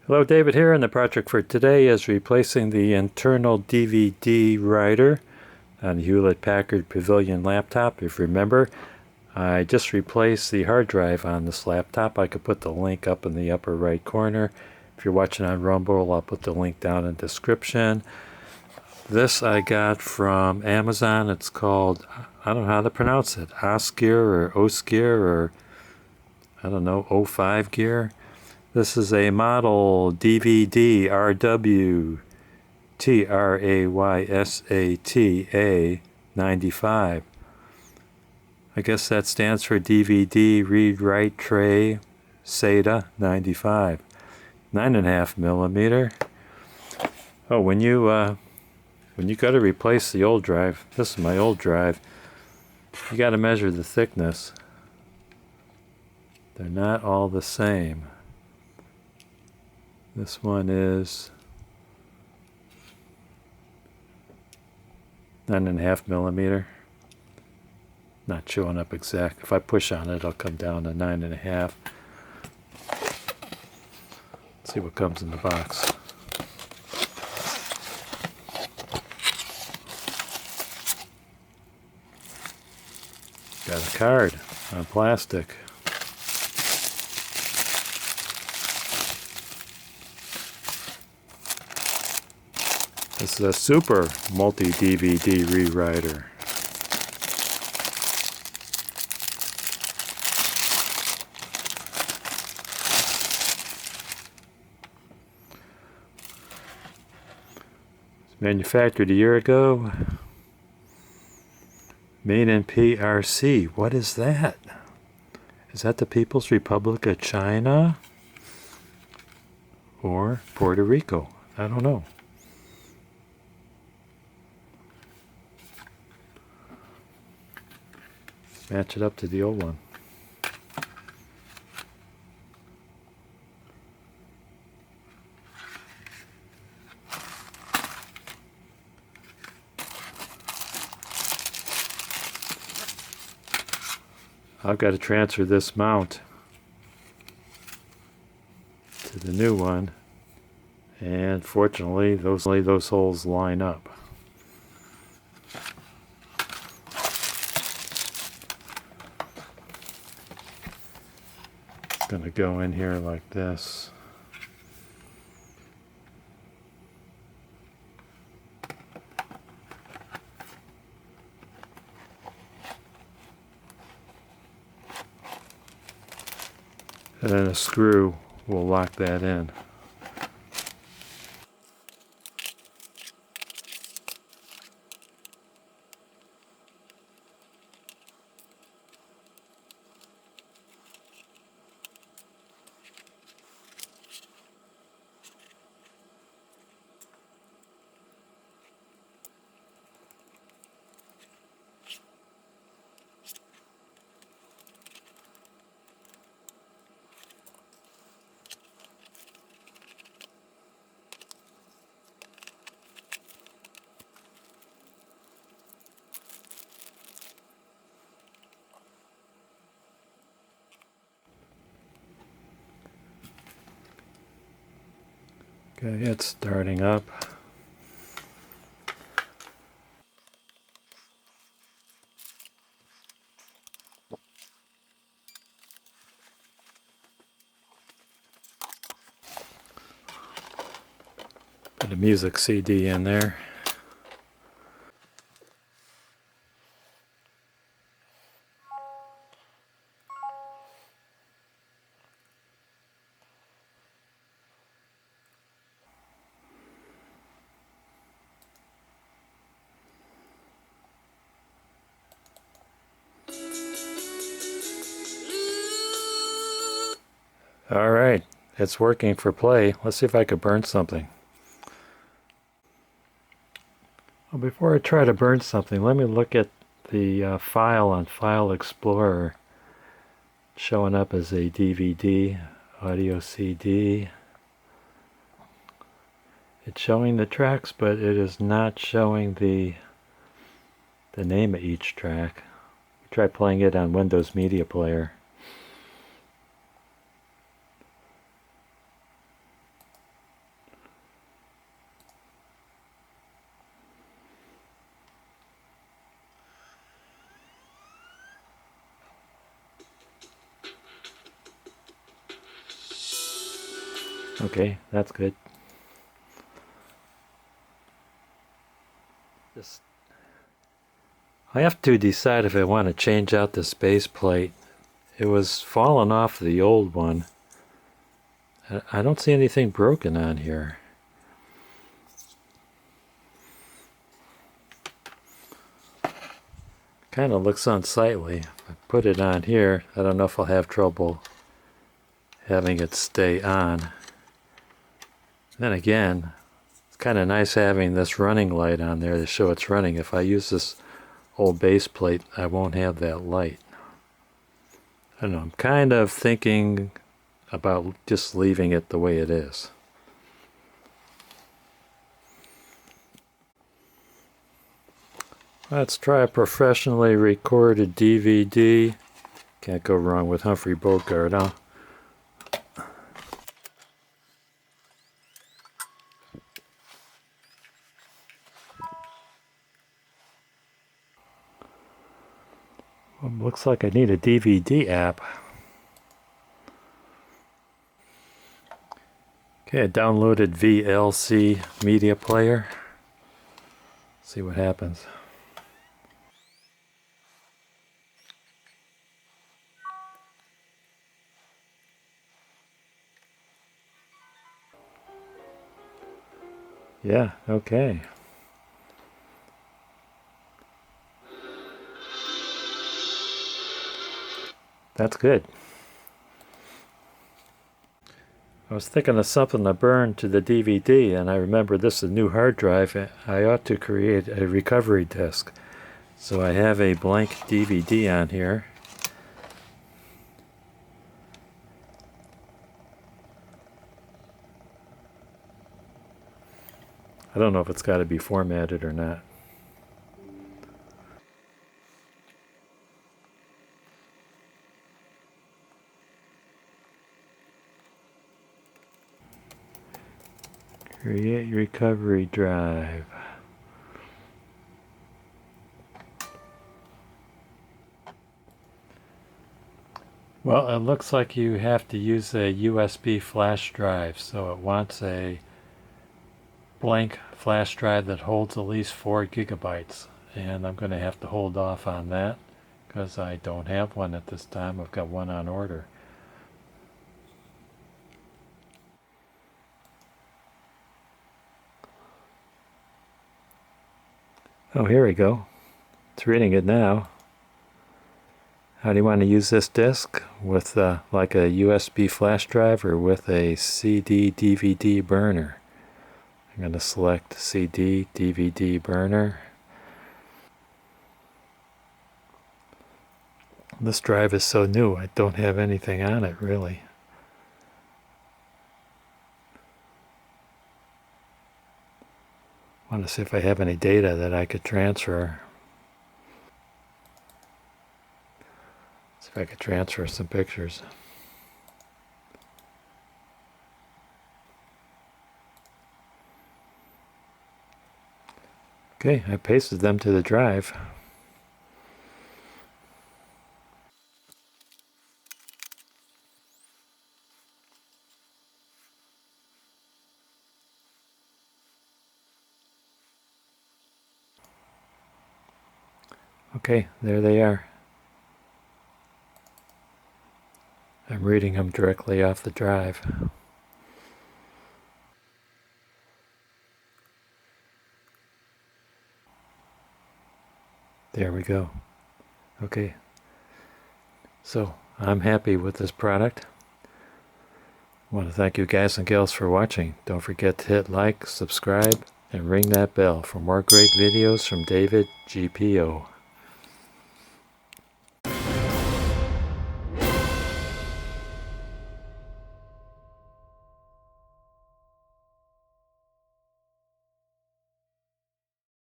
Hello, David here, and the project for today is replacing the internal DVD writer on the Hewlett-Packard Pavilion laptop. If you remember, I just replaced the hard drive on this laptop. I could put the link up in the upper right corner. If you're watching on Rumble, I'll put the link down in the description. This I got from Amazon. It's called, I don't know how to pronounce it, Osgear or I don't know, O5 gear. This is a model DVDRW TRAYSATA 95. I guess that stands for DVD Read Write Tray SATA 95. 9.5 millimeter. Oh, when you got to replace the old drive, this is my old drive, you got to measure the thickness. They're not all the same. This one is 9.5 millimeter. Not showing up exact. If I push on it, it'll come down to 9.5. Let's see what comes in the box. Got a card on plastic. This is a super multi-DVD rewriter. It's manufactured a year ago. Made in PRC. What is that? Is that the People's Republic of China? Or Puerto Rico? I don't know. Match it up to the old one. I've got to transfer this mount to the new one, and fortunately those holes line up. Going to go in here like this. And then a screw will lock that in. Okay, it's starting up. Put a music CD in there. Alright, it's working for play. Let's see if I could burn something. Well, before I try to burn something, let me look at the file on File Explorer. Showing up as a DVD, audio CD. It's showing the tracks, but it is not showing the name of each track. Try playing it on Windows Media Player. Okay, that's good. I have to decide if I want to change out this base plate. It was falling off the old one. I don't see anything broken on here. Kind of looks unsightly. If I put it on here, I don't know if I'll have trouble having it stay on. Then again, it's kind of nice having this running light on there to show it's running. If I use this old base plate, I won't have that light. I don't know, I'm kind of thinking about just leaving it the way it is. Let's try a professionally recorded DVD. Can't go wrong with Humphrey Bogart, huh? Well, looks like I need a DVD app. Okay, I downloaded VLC media player. See what happens. Yeah, okay. That's good. I was thinking of something to burn to the DVD, and I remember this is a new hard drive. I ought to create a recovery disk. So I have a blank DVD on here. I don't know if it's got to be formatted or not. Create recovery drive. Well, it looks like you have to use a USB flash drive, so it wants a blank flash drive that holds at least 4 gigabytes, and I'm going to have to hold off on that because I don't have one at this time. I've got one on order. Oh, here we go. It's reading it now. How do you want to use this disk? With like a USB flash drive or with a CD DVD burner? I'm going to select CD DVD burner. This drive is so new, I don't have anything on it really. I want to see if I have any data that I could transfer. See if I could transfer some pictures. Okay, I pasted them to the drive. Okay, there they are. I'm reading them directly off the drive. There we go. Okay, so I'm happy with this product. I want to thank you guys and gals for watching. Don't forget to hit like, subscribe, and ring that bell for more great videos from David GPO.